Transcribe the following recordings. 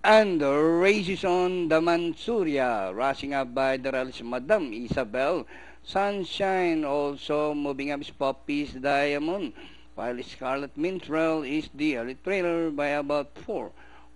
And the race is on the Mansuria, rushing up by the rails Madam Isabel. Sunshine also moving up is Poppy's Diamond, while Scarlet Minstrel is the early trailer by about 4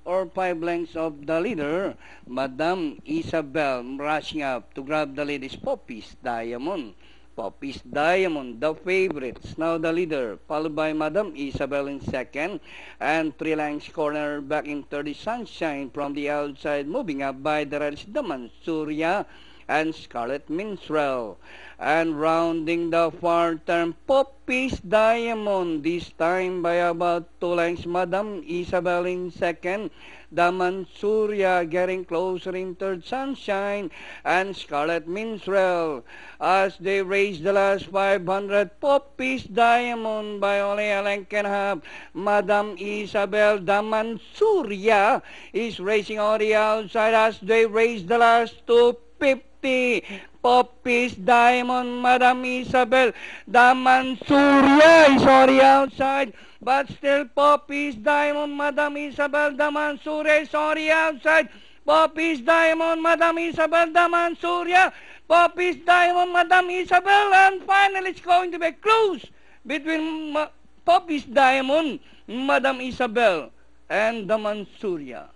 or 5 lengths of the leader. Madam Isabel rushing up to grab the lead is Poppy's Diamond. Poppy's Diamond, the favorites, now the leader, followed by Madam Isabel in second, and 3 lengths corner back in third is Sunshine from the outside, moving up by the red is the Mansuria and Scarlet Minstrel. And rounding the far turn, Poppy's Diamond, this time by about 2 lengths, Madam Isabel in second, the Mansuria getting closer in third, Sunshine and Scarlet Minstrel. As they race the last 500, Poppy's Diamond by only a length and a half. Madam Isabel, the Mansuria, is racing on the outside as they race the last 250. Poppy's Diamond, Madam Isabel, the Mansuria is on the outside, but still Poppy's Diamond, Madam Isabel, the Mansuria is on the outside. Poppy's Diamond, Madam Isabel, the Mansuria, Poppy's Diamond, Madam Isabel, and finally it's going to be close between Poppy's Diamond, Madam Isabel, and the Mansuria.